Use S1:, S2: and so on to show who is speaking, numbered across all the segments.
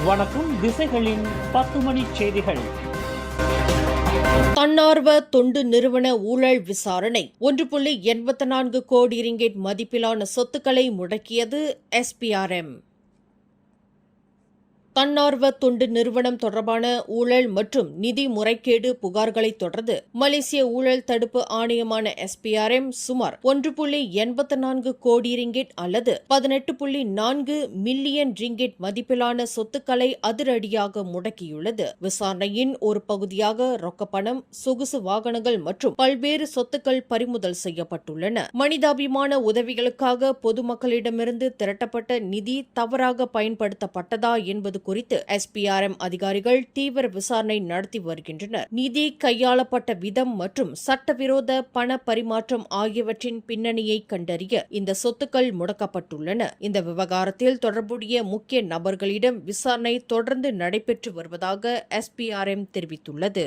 S1: வணக்கம். திசைகளின் 10 மணி செய்திகள்.
S2: தன்னார்வ தொண்டு நிறுவன ஊழல் விசாரணை. 1.84 கோடி ரிங்கெட் மதிப்பிலான சொத்துக்களை முடக்கியது SPRM. தன்னார்வ தொண்டு நிறுவனம் தொடர்பான ஊழல் மற்றும் நிதி முறைகேடு புகார்களை தொடர்ந்து மலேசிய ஊழல் தடுப்பு ஆணையமான SPRM சுமார் 1.84 கோடி ரிங்கெட் அல்லது 18.4 மில்லியன் ரிங்கெட் மதிப்பிலான சொத்துக்களை அதிரடியாக முடக்கியுள்ளது. விசாரணையின் ஒரு பகுதியாக ரொக்கப்பணம், சொகுசு வாகனங்கள் மற்றும் பல்வேறு சொத்துக்கள் பறிமுதல் செய்யப்பட்டுள்ளன. மனிதாபிமான உதவிகளுக்காக பொதுமக்களிடமிருந்து திரட்டப்பட்ட நிதி தவறாக பயன்படுத்தப்பட்டதா என்பது குறித்து SPRM அதிகாரிகள் தீவிர விசாரணை நடத்தி வருகின்றனர். நிதி கையாளப்பட்ட விதம் மற்றும் சட்டவிரோத பண பரிமாற்றம் ஆகியவற்றின் பின்னணியை கண்டறிய இந்த சொத்துக்கள் முடக்கப்பட்டுள்ளன. இந்த விவகாரத்தில் தொடர்புடைய முக்கிய நபர்களிடம் விசாரணை தொடர்ந்து நடைபெற்று வருவதாக SPRM தெரிவித்துள்ளது.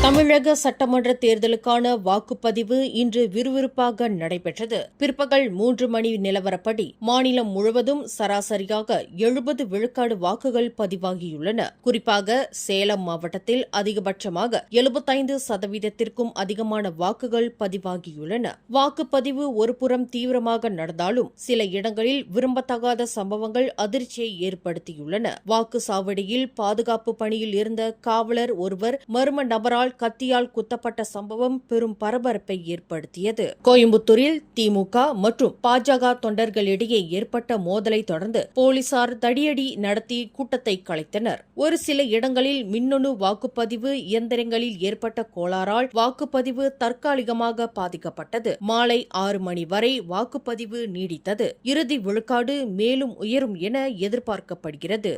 S2: தமிழக சட்டமன்ற தேர்தலுக்கான வாக்குப்பதிவு இன்று விறுவிறுப்பாக நடைபெற்றது. பிற்பகல் 3 மணி நிலவரப்படி மாநிலம் முழுவதும் சராசரியாக 70 விழுக்காடு வாக்குகள் பதிவாகியுள்ளன. குறிப்பாக சேலம் மாவட்டத்தில் அதிகபட்சமாக 75% அதிகமான வாக்குகள் பதிவாகியுள்ளன. வாக்குப்பதிவு ஒருபுறம் தீவிரமாக நடந்தாலும் சில இடங்களில் விரும்பத்தகாத சம்பவங்கள் அதிர்ச்சியை ஏற்படுத்தியுள்ளன. வாக்குச்சாவடியில் பாதுகாப்பு பணியில் இருந்த காவலர் ஒருவர் மர்ம நபரால் கத்தியால் குத்தப்பட்ட சம்பவம் பெரும் பரபரப்பை ஏற்படுத்தியது. கோயம்புத்தூரில் திமுக மற்றும் பாஜக தொண்டர்களிடையே ஏற்பட்ட மோதலை தொடர்ந்து போலீசார் தடியடி நடத்தி கூட்டத்தை கலைத்தனர். ஒரு சில இடங்களில் மின்னணு வாக்குப்பதிவு இயந்திரங்களில் ஏற்பட்ட கோளாறால் வாக்குப்பதிவு தற்காலிகமாக பாதிக்கப்பட்டது. மாலை 6 மணி வரை வாக்குப்பதிவு நீடித்தது. இறுதி விழுக்காடு மேலும் உயரும் என எதிர்பார்க்கப்படுகிறது.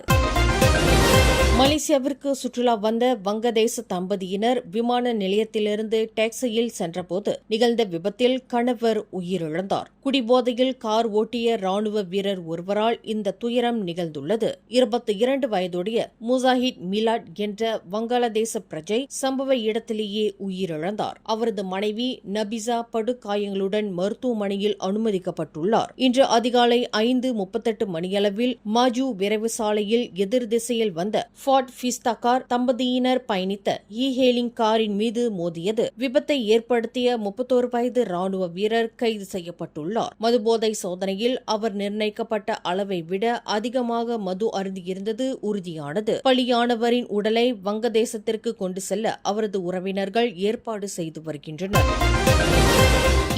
S2: மலேசியாவிற்கு சுற்றுலா வந்த வங்கதேச தம்பதியினர் விமான நிலையத்திலிருந்து டாக்ஸியில் சென்றபோது நிகழ்ந்த விபத்தில் கணவர் உயிரிழந்தார். குடிபோதையில் கார் ஓட்டிய ராணுவ வீரர் ஒருவரால் இந்த துயரம் நிகழ்ந்துள்ளது. 22 வயதுடைய முசாஹித் மிலாட் என்ற வங்காளதேச பிரஜை சம்பவ இடத்திலேயே உயிரிழந்தார். அவரது மனைவி நபிசா படுகாயங்களுடன் மருத்துவமனையில் அனுமதிக்கப்பட்டுள்ளார். இன்று அதிகாலை 5:38 மணியளவில் மாஜு விரைவு சாலையில் எதிர் திசையில் வந்த ஃபார்ட் ஃபிஸ்டா கார் தம்பதியினர் பயணித்த ஹேலிங் காரின் மீது மோதியது. விபத்தை ஏற்படுத்திய 31 வயது ராணுவ வீரர் கைது செய்யப்பட்டுள்ளார். மதுபோதை சோதனையில் அவர் நிர்ணயிக்கப்பட்ட அளவை விட அதிகமாக மது அருந்தியிருந்தது உறுதியானது. பலியானவரின் உடலை வங்கதேசத்திற்கு கொண்டு செல்ல அவரது உறவினர்கள் ஏற்பாடு செய்து வருகின்றனர்.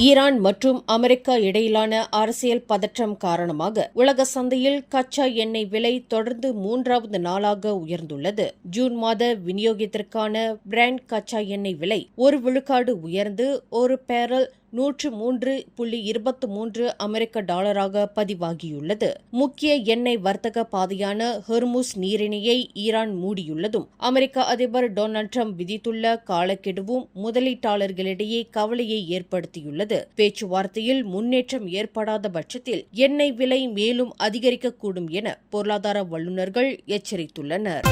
S2: ஈரான் மற்றும் அமெரிக்கா இடையிலான அரசியல் பதற்றம் காரணமாக உலக சந்தையில் கச்சா எண்ணெய் விலை தொடர்ந்து 3வது நாளாக உயர்ந்துள்ளது. ஜூன் மாத விநியோகத்திற்கான பிராண்ட் கச்சா எண்ணெய் விலை 1 விழுக்காடு உயர்ந்து ஒரு பேரல் 103.23 அமெரிக்க டாலராக பதிவாகியுள்ளது. முக்கிய எண்ணெய் வர்த்தக பாதையான ஹெர்முஸ் நீரிணையை ஈரான் மூடியுள்ளதும் அமெரிக்க அதிபர் டொனால்ட் ட்ரம்ப் விதித்துள்ள காலக்கெடுவும் முதலீட்டாளர்களிடையே கவலையை ஏற்படுத்தியுள்ளது. பேச்சுவார்த்தையில் முன்னேற்றம் ஏற்படாத பட்சத்தில் எண்ணெய் விலை மேலும் அதிகரிக்கக்கூடும் என பொருளாதார வல்லுநர்கள் எச்சரித்துள்ளனர்.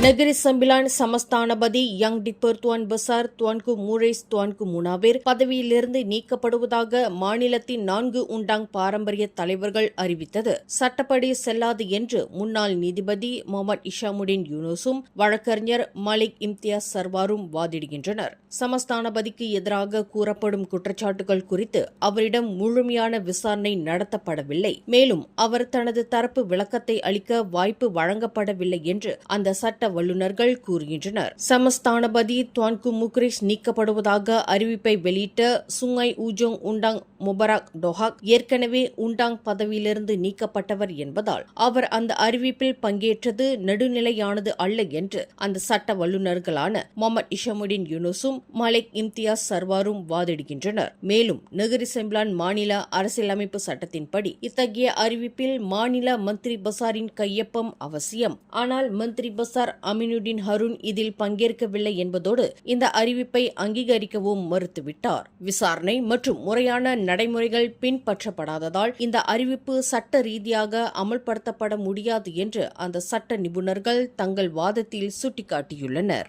S2: நெகிரி சம்பிலான் சமஸ்தானபதி யங் டிப்பர் துவான் பசார் துவான்கு மூரேஸ் துவான்கு முனாவேர் பதவியிலிருந்து நீக்கப்படுவதாக மாநிலத்தின் 4 உண்டாங் பாரம்பரிய தலைவர்கள் அறிவித்தது சட்டப்படி செல்லாது என்று முன்னாள் நீதிபதி முகமது இஷாமுடின் யூனுஸும் வழக்கறிஞர் மலிக் இம்தியாஸ் சர்வாரும் வாதிடுகின்றனர். சமஸ்தானபதிக்கு எதிராக கூறப்படும் குற்றச்சாட்டுகள் குறித்து அவரிடம் முழுமையான விசாரணை நடத்தப்படவில்லை. மேலும் அவர் தனது தரப்பு விளக்கத்தை அளிக்க வாய்ப்பு வழங்கப்படவில்லை என்று அந்த சட்ட வல்லுநர்கள் கூறுகின்றனர். சமஸ்தானபதி துவான்கு முக்ரிஸ் நீக்கப்படுவதாக அறிவிப்பை வெளியிட்ட சுங்காய் ஊஜோங் உண்டாங் முபராக் டொஹாக் ஏற்கனவே உண்டாங் பதவியிலிருந்து நீக்கப்பட்டவர் என்பதால் அவர் அந்த அறிவிப்பில் பங்கேற்றது நடுநிலையானது அல்ல என்று அந்த சட்ட வல்லுநர்களான முகமது இஷாமுடின் யூனுஸும் மலிக் இம்தியாஸ் சர்வாரும் வாதிடுகின்றனர். மேலும் நெகிரி செம்பிலான் மாநில அரசியலமைப்பு சட்டத்தின்படி இத்தகைய அறிவிப்பில் மாநில மந்திரி பசாரின் கையொப்பம் அவசியம். ஆனால் மந்திரி பசார் அமினுடின் ஹருன் இதில் பங்கேற்கவில்லை என்பதோடு இந்த அறிவிப்பை அங்கீகரிக்கவும் மறுத்துவிட்டார். விசாரணை மற்றும் முறையான நடைமுறைகள் பின்பற்றப்படாததால் இந்த அறிவிப்பு சட்ட ரீதியாக அமல்படுத்தப்பட முடியாது என்று அந்த சட்ட நிபுணர்கள் தங்கள் வாதத்தில் சுட்டிக்காட்டியுள்ளனர்.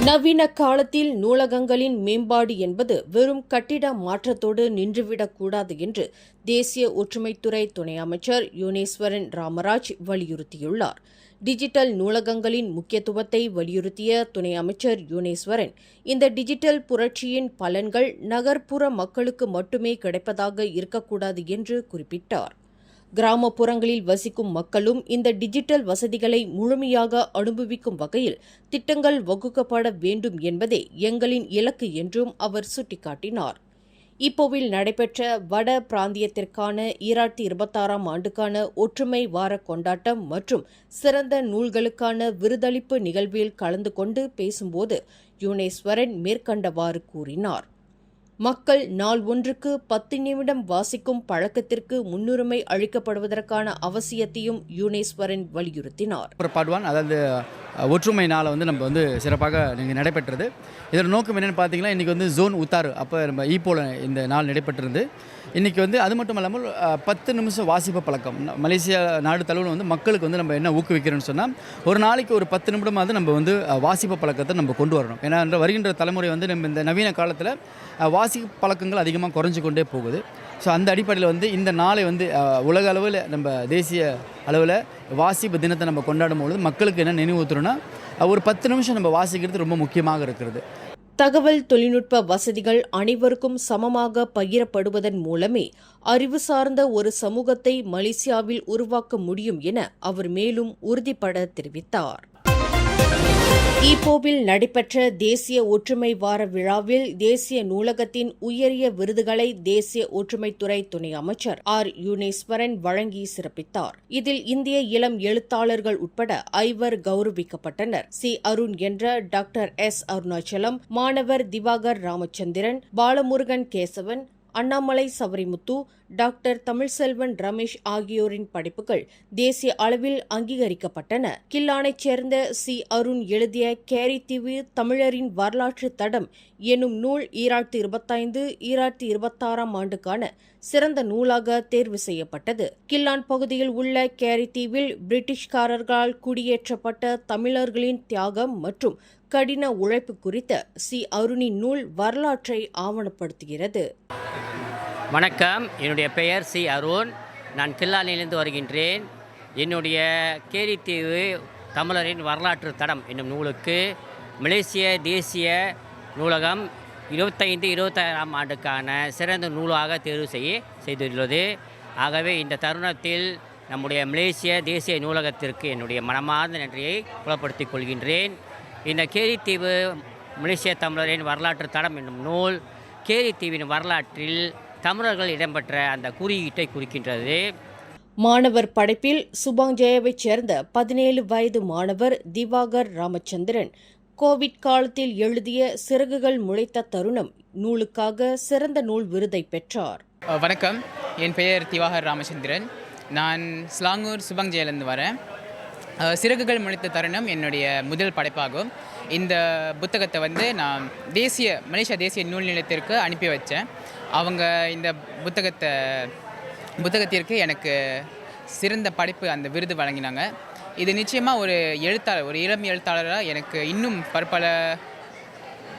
S2: நவீன காலத்தில் நூலகங்களின் மேம்பாடு என்பது வெறும் கட்டிட மாற்றத்தோடு நின்றுவிடக்கூடாது என்று தேசிய ஒற்றுமைத்துறை துணை அமைச்சர் யோனேஸ்வரன் ராமராஜ் வலியுறுத்தியுள்ளார். டிஜிட்டல் நூலகங்களின் முக்கியத்துவத்தை வலியுறுத்திய துணை அமைச்சர் யோனேஸ்வரன், இந்த டிஜிட்டல் புரட்சியின் பலன்கள் நகர்ப்புற மக்களுக்கு மட்டுமே கிடைப்பதாக இருக்கக்கூடாது என்று குறிப்பிட்டார். கிராமப்புறங்களில் வசிக்கும் மக்களும் இந்த டிஜிட்டல் வசதிகளை முழுமையாக அனுபவிக்கும் வகையில் திட்டங்கள் வகுக்கப்பட வேண்டும் என்பதே எங்களின் இலக்கு என்றும் அவர் சுட்டிக்காட்டினார். இப்போவில் நடைபெற்ற வட பிராந்தியத்திற்கான 2026 ஆண்டுக்கான ஒற்றுமை வார கொண்டாட்டம் மற்றும் சிறந்த நூல்களுக்கான விருதளிப்பு நிகழ்வில் கலந்து கொண்டு பேசும்போது யோனேஸ்வரன் மேற்கண்டவாறு கூறினார். மக்கள் நாள் ஒன்றுக்கு 10 நிமிடம் வாசிக்கும் பழக்கத்திற்கு முன்னுரிமை அளிக்கப்படுவதற்கான அவசியத்தையும் யோனேஸ்வரன் வலியுறுத்தினார்.
S3: பாடுவான், அதாவது ஒற்றுமை நாளை நம்ம சிறப்பாக நீங்கள் நடைபெற்றது. இதோட நோக்கம் என்னென்னு பார்த்தீங்கன்னா, இன்றைக்கி ஜோன் உத்தாறு அப்போ நம்ம ஈப்போல இந்த நாள் நடைபெற்றிருந்து. இன்றைக்கி அது மட்டும் இல்லாமல் 10 நிமிஷம் வாசிப்பு பழக்கம் மலேசியா நாடு தழுவில் மக்களுக்கு நம்ம என்ன ஊக்குவிக்கிறோன்னு சொன்னால், ஒரு நாளைக்கு ஒரு 10 நிமிடமாவது நம்ம வாசிப்பு பழக்கத்தை நம்ம கொண்டு வரணும். ஏன்னா வருகின்ற தலைமுறை நம்ம இந்த நவீன காலத்தில் வாசிப்பு பழக்கங்கள் அதிகமாக குறைஞ்சு கொண்டே போகுது. ஸோ அந்த அடிப்படையில் இந்த நாளை உலக அளவில் நம்ம தேசிய அளவில் வாசிப்பு தினத்தை நம்ம கொண்டாடும் பொழுது மக்களுக்கு என்ன நினைவூத்துறோன்னா, ஒரு 10 நிமிஷம் நம்ம வாசிக்கிறது ரொம்ப முக்கியமாக இருக்கிறது.
S2: தகவல் தொழில்நுட்ப வசதிகள் அனைவருக்கும் சமமாக பகிரப்படுவதன் மூலமே அறிவு சார்ந்த ஒரு சமூகத்தை மலேசியாவில் உருவாக்க முடியும் என அவர் மேலும் உறுதிபட தெரிவித்தார். ஈப்போவில் நடைபெற்ற தேசிய ஒற்றுமை வார விழாவில் தேசிய நூலகத்தின் உயரிய விருதுகளை தேசிய ஒற்றுமைத்துறை துணை அமைச்சர் யோனேஸ்வரன் வழங்கி சிறப்பித்தார். இதில் இந்திய இளம் எழுத்தாளர்கள் உட்பட 5 கௌரவிக்கப்பட்டனர். அருண் என்ற டாக்டர் அருணாச்சலம், மாணவர் திவாகர் ராமச்சந்திரன், பாலமுருகன் கேசவன், அண்ணாமலை சவரிமுத்து, டாக்டர் தமிழ்செல்வன் ரமேஷ் ஆகியோரின் படைப்புகள் தேசிய அளவில் அங்கீகரிக்கப்பட்டன. கில்லானைச் சேர்ந்த அருண் எழுதிய கேரித்தீவு தமிழரின் வரலாற்று தடம் எனும் நூல் 2025-2026 ஆண்டுக்கான சிறந்த நூலாக தேர்வு செய்யப்பட்டது. கில்லான் பகுதியில் உள்ள கேரித்தீவில் பிரிட்டிஷ்காரர்களால் குடியேற்றப்பட்ட தமிழர்களின் தியாகம் மற்றும் கடின உழைப்பு குறித்த அருணின் நூல் வரலாற்றை ஆவணப்படுத்துகிறது.
S4: வணக்கம், என்னுடைய பெயர் அருண். நான் கில்லானிலிருந்து வருகின்றேன். என்னுடைய கேரித்தீவு தமிழரின் வரலாற்று தடம் என்னும் நூலுக்கு மலேசிய தேசிய நூலகம் 25-26 ஆண்டுக்கான சிறந்த நூலாக தேர்வு செய்துள்ளது. ஆகவே இந்த தருணத்தில் நம்முடைய மலேசிய தேசிய நூலகத்திற்கு என்னுடைய மனமார்ந்த நன்றியை புலப்படுத்திக் கொள்கின்றேன். இந்த கேரித்தீவு மலேசிய தமிழரின் வரலாற்று தடம் என்னும் நூல் கேரித்தீவின் வரலாற்றில் தமிழர்கள் இடம்பெற்ற அந்த குறியீட்டை குறிக்கின்றது.
S2: மாணவர் படைப்பில் சுபாங்ஜயாவைச் சேர்ந்த 17 வயது மாணவர் திவாகர் ராமச்சந்திரன் கோவிட் காலத்தில் எழுதிய சிறகுகள் முளைத்த தருணம் நூலுக்காக சிறந்த நூல் விருதை பெற்றார்.
S5: வணக்கம், என் பெயர் திவாகர் ராமச்சந்திரன். நான் ஸ்லாங்கூர் சுபாங்ஜயிலிருந்து வரேன். சிறகுகள் முளைத்த தருணம் என்னுடைய முதல் படைப்பாகும். இந்த புத்தகத்தை நான் மலேசியா தேசிய நூல் நிலையத்திற்கு அனுப்பி வச்சேன். அவங்க இந்த புத்தகத்திற்கு எனக்கு சிறந்த படைப்பு அந்த விருது வழங்கினாங்க. இது நிச்சயமாக ஒரு இளம் எழுத்தாளராக எனக்கு இன்னும் பற்பல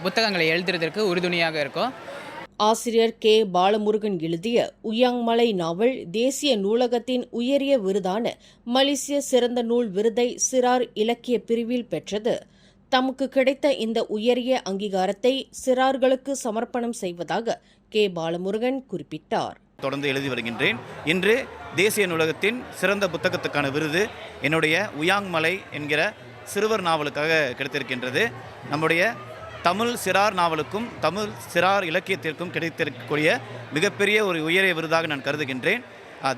S5: புத்தகங்களை எழுதுறதற்கு உறுதுணையாக இருக்கும்.
S2: ஆசிரியர் பாலமுருகன் எழுதிய உயாங்மலை நாவல் தேசிய நூலகத்தின் உயரிய விருதான மலேசிய சிறந்த நூல் விருதை சிறார் இலக்கிய பிரிவில் பெற்றது. தமக்கு கிடைத்த இந்த உயரிய அங்கீகாரத்தை சிறார்களுக்கு சமர்ப்பணம் செய்வதாக பாலமுருகன் குறிப்பிட்டார்.
S6: தொடர்ந்து எழுதி வருகின்றேன். இன்று தேசிய நூலகத்தின் சிறந்த புத்தகத்துக்கான விருது என்னுடைய உயாங்மலை என்கிற சிறுவர் நாவலுக்காக கிடைத்திருக்கின்றது. நம்முடைய தமிழ் சிறார் நாவலுக்கும் தமிழ் சிறார் இலக்கியத்திற்கும் கிடைத்திருக்கக்கூடிய மிகப்பெரிய ஒரு உயரிய விருதாக நான் கருதுகின்றேன்.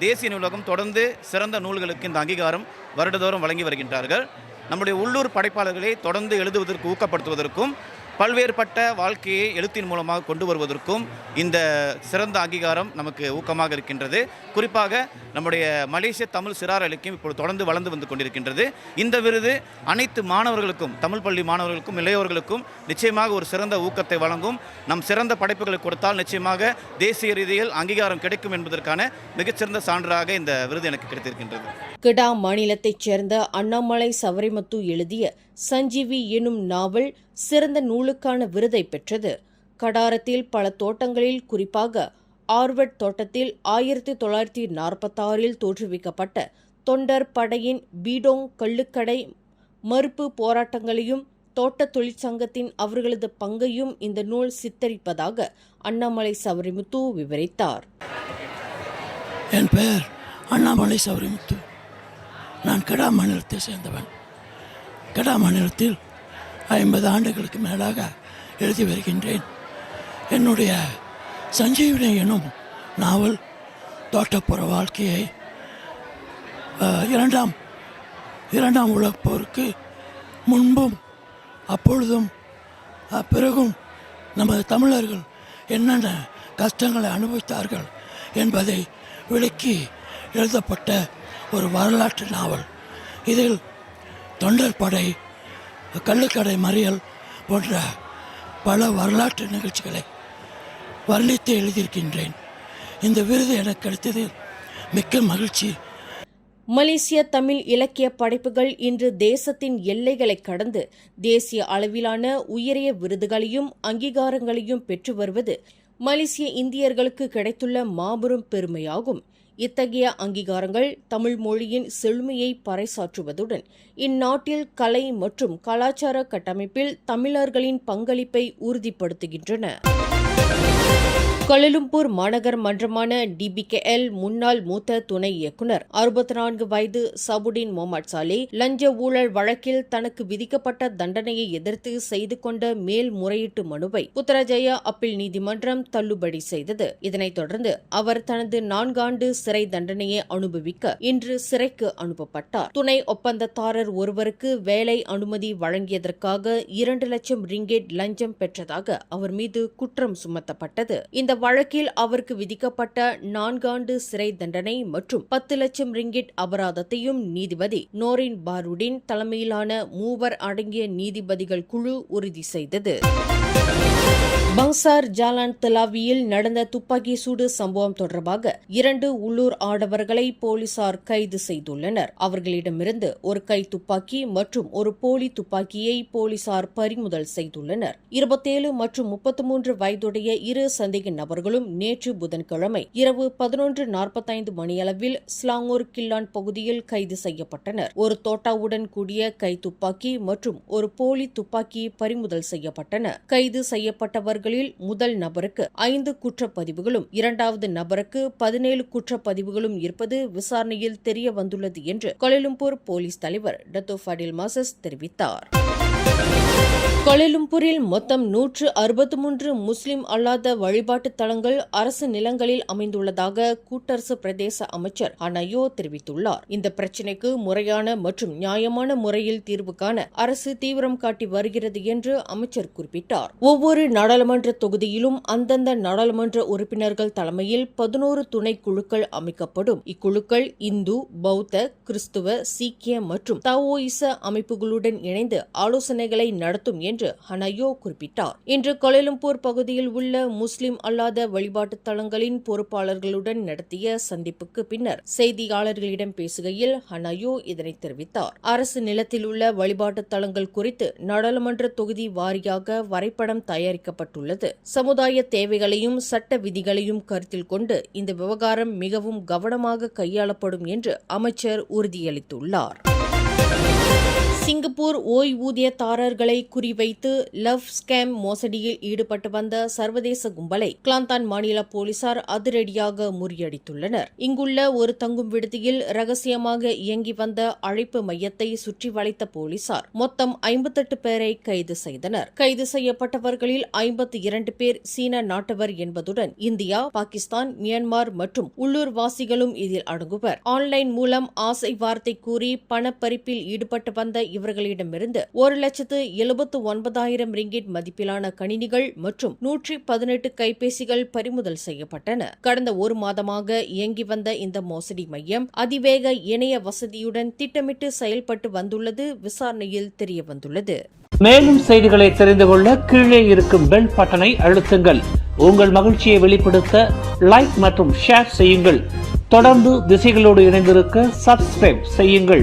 S6: தேசிய நூலகம் தொடர்ந்து சிறந்த நூல்களுக்கு இந்த அங்கீகாரம் வருடந்தோறும் வழங்கி வருகின்றார்கள். நம்முடைய உள்ளூர் படைப்பாளர்களை தொடர்ந்து எழுதுவதற்கு ஊக்கப்படுத்துவதற்கும் பல்வேறுபட்ட வாழ்க்கையை எழுத்தின் மூலமாக கொண்டு வருவதற்கும் இந்த சிறந்த அங்கீகாரம் நமக்கு ஊக்கமாக இருக்கின்றது. குறிப்பாக நம்முடைய மலேசிய தமிழ் சிறார் இலக்கியம் இப்பொழுது தொடர்ந்து வளர்ந்து வந்து கொண்டிருக்கின்றது. இந்த விருது அனைத்து மாணவர்களுக்கும், தமிழ் பள்ளி மாணவர்களுக்கும் இளையோர்களுக்கும் நிச்சயமாக ஒரு சிறந்த ஊக்கத்தை வழங்கும். நம் சிறந்த படைப்புகளை கொடுத்தால் நிச்சயமாக தேசிய ரீதியில் அங்கீகாரம் கிடைக்கும் என்பதற்கான மிகச்சிறந்த சான்றாக இந்த விருது எனக்கு கிடைத்திருக்கின்றது.
S2: கிடா மாநிலத்தைச் சேர்ந்த அண்ணாமலை சவரிமுத்து எழுதிய சஞ்சீவி எனும் நாவல் சிறந்த நூலுக்கான விருதை பெற்றது. கடாரத்தில் பல தோட்டங்களில், குறிப்பாக ஆர்வர்ட் தோட்டத்தில் 1946 தோற்றுவிக்கப்பட்ட தொண்டர் படையின் பீடோங் கள்ளுக்கடை மறுப்பு போராட்டங்களையும் தோட்ட தொழிற்சங்கத்தின் அவர்களது பங்கையும் இந்த நூல் சித்தரிப்பதாக அண்ணாமலை சவரிமுத்து விவரித்தார்.
S7: என் பெயர் அண்ணாமலை சவரிமுத்து. நான் கெடா மாநிலத்தை சேர்ந்தவன். கெடா மாநிலத்தில் 50 ஆண்டுகளுக்கு மேலாக எழுதி வருகின்றேன். என்னுடைய சஞ்சீவினி எனும் நாவல் தோட்டப்புற வாழ்க்கையை இரண்டாம் உலகப் போருக்கு முன்பும் அப்பொழுதும் பிறகும் நமது தமிழர்கள் என்னென்ன கஷ்டங்களை அனுபவித்தார்கள் என்பதை விளக்கி எழுதப்பட்ட ஒரு வரலாற்று நாவல். இதில் தொண்டர் படை, கள்ளுக்கடை மறியல் போன்ற பல வரலாற்று நிகழ்ச்சிகளை வர்ணித்து எழுதியிருக்கின்றேன். இந்த விருது எனக்கு கிடைத்ததில் மிக்க மகிழ்ச்சி.
S2: மலேசிய தமிழ் இலக்கிய படைப்புகள் இன்று தேசத்தின் எல்லைகளை கடந்து தேசிய அளவிலான உயரிய விருதுகளையும் அங்கீகாரங்களையும் பெற்று வருவது மலேசிய இந்தியர்களுக்கு கிடைத்துள்ள மாபெரும் பெருமையாகும். இத்தகைய அங்கீகாரங்கள் தமிழ் மொழியின் செழுமையை பறைசாற்றுவதுடன் இந்நாட்டில் கலை மற்றும் கலாச்சார கட்டமைப்பில் தமிழர்களின் பங்களிப்பை உறுதிப்படுத்துகின்றன. கோலாலம்பூர் மாநகர் மன்றமான DBKL முன்னாள் மூத்த துணை இயக்குநர் 64 வயது சபுடின் முகமது சாலே லஞ்ச ஊழல் வழக்கில் தனக்கு விதிக்கப்பட்ட தண்டனையை எதிர்த்து செய்து கொண்ட மேல்முறையீட்டு மனுவை புத்ராஜயா அப்பீல் நீதிமன்றம் தள்ளுபடி செய்தது. இதனைத் தொடர்ந்து அவர் தனது 4 ஆண்டு சிறை தண்டனையை அனுபவிக்க இன்று சிறைக்கு அனுப்பப்பட்டார். துணை ஒப்பந்ததாரர் ஒருவருக்கு வேலை அனுமதி வழங்கியதற்காக 2 லட்சம் ரிங்கெட் லஞ்சம் பெற்றதாக அவர் மீது குற்றம் சுமத்தப்பட்டது. இந்த வழக்கில் அவருக்கு விதிக்கப்பட்ட 4 ஆண்டு சிறை தண்டனை மற்றும் 10 லட்சம் ரிங்கிட் அபராதத்தையும் நீதிபதி நோரின் பாருடின் தலைமையிலான 3 அடங்கிய நீதிபதிகள் குழு உறுதி செய்தது. பங்சார் ஜாலான் தலாவியில் நடந்த துப்பாக்கி சூடு சம்பவம் தொடர்பாக 2 உள்ளூர் ஆடவர்களை போலீசார் கைது செய்துள்ளனர். அவர்களிடமிருந்து ஒரு கை துப்பாக்கி மற்றும் ஒரு போலி துப்பாக்கியை போலீசார் பறிமுதல் செய்துள்ளனர். 27 மற்றும் 33 வயதுடைய 2 சந்தேக நபர்களும் நேற்று புதன்கிழமை இரவு 11:45 மணியளவில் ஸ்லாங்கூர் கில்லான் பகுதியில் கைது செய்யப்பட்டனர். ஒரு தோட்டாவுடன் கூடிய கை துப்பாக்கி மற்றும் ஒரு போலி துப்பாக்கி பறிமுதல் செய்யப்பட்டன. கைது செய்யப்பட்டவர்களில் முதல் நபருக்கு 5 குற்றப்பதிவுகளும் 2வது நபருக்கு 17 குற்றப்பதிவுகளும் இருப்பது விசாரணையில் தெரிய வந்துள்ளது என்று கோலாலம்பூர் போலீஸ் தலைவர் டத்தோ ஃபடில் மாசஸ் தெரிவித்தார். கோலாலம்பூரில் மொத்தம் 163 முஸ்லிம் அல்லாத வழிபாட்டுத் தலங்கள் அரசு நிலங்களில் அமைந்துள்ளதாக கூட்டரசு பிரதேச அமைச்சர் ஹனாயோ தெரிவித்துள்ளார். இந்த பிரச்சினைக்கு முறையான மற்றும் நியாயமான முறையில் தீர்வு காண அரசு தீவிரம் காட்டி வருகிறது என்று அமைச்சர் குறிப்பிட்டார். ஒவ்வொரு நாடாளுமன்ற தொகுதியிலும் அந்தந்த நாடாளுமன்ற உறுப்பினர்கள் தலைமையில் 11 துணை குழுக்கள் அமைக்கப்படும். இக்குழுக்கள் இந்து, பௌத்த, கிறிஸ்துவ, சீக்கிய மற்றும் தாவோயிச அமைப்புகளுடன் இணைந்து ஆலோசனைகளை நடத்தும் என்று ஹனாயோ குறிப்பிட்டார். இன்று கோலாலம்பூர் பகுதியில் உள்ள முஸ்லிம் அல்லாத வழிபாட்டுத் தலங்களின் பொறுப்பாளர்களுடன் நடத்திய சந்திப்புக்கு பின்னர் செய்தியாளர்களிடம் பேசுகையில் ஹனாயோ இதனை தெரிவித்தார். அரசு நிலத்தில் உள்ள வழிபாட்டுத் தலங்கள் குறித்து நாடாளுமன்ற தொகுதி வாரியாக வரைபடம் தயாரிக்கப்பட்டுள்ளது. சமுதாய தேவைகளையும் சட்ட விதிகளையும் கருத்தில் கொண்டு இந்த விவகாரம் மிகவும் கவனமாக கையாளப்படும் என்று அமைச்சர் உறுதியளித்துள்ளார். சிங்கப்பூர் ஓய்வூதியதாரர்களை குறிவைத்து லவ் ஸ்கேம் மோசடியில் ஈடுபட்டு வந்த சர்வதேச கும்பலை கிளாந்தான் மாநில போலீசார் அதிரடியாக முறியடித்துள்ளனர். இங்குள்ள ஒரு தங்கும் விடுதியில் ரகசியமாக இயங்கி வந்த அழைப்பு மையத்தை சுற்றி வளைத்த போலீசார் மொத்தம் 58 பேரை கைது செய்தனர். கைது செய்யப்பட்டவர்களில் 52 பேர் சீன நாட்டவர் என்பதுடன் இந்தியா, பாகிஸ்தான், மியான்மர் மற்றும் உள்ளூர் வாசிகளும் இதில் அடங்குவர். ஆன்லைன் மூலம் ஆசை வார்த்தை கூறி பணப்பறிப்பில் ஈடுபட்டு வந்த இவர்களிடமிருந்து 1,79,000 ரிங்கிட் மதிப்பிலான கணினிகள் மற்றும் 118 கைபேசிகள் பறிமுதல் செய்யப்பட்டன. கடந்த ஒரு மாதமாக இயங்கி வந்த இந்த மோசடி மையம் அதிவேக இணைய வசதியுடன் திட்டமிட்டு செயல்பட்டு வந்துள்ளது விசாரணையில் தெரியவந்துள்ளது.
S1: மேலும் செய்திகளை தெரிந்து கொள்ள கீழே இருக்கும் பெல் பட்டனை அழுத்துங்கள். உங்கள் மகிழ்ச்சியை வெளிப்படுத்த லைக் மற்றும் ஷேர் செய்யுங்கள். தொடர்ந்து திசைகளோடு இணைந்திருக்க சப்ஸ்கிரைப் செய்யுங்கள்.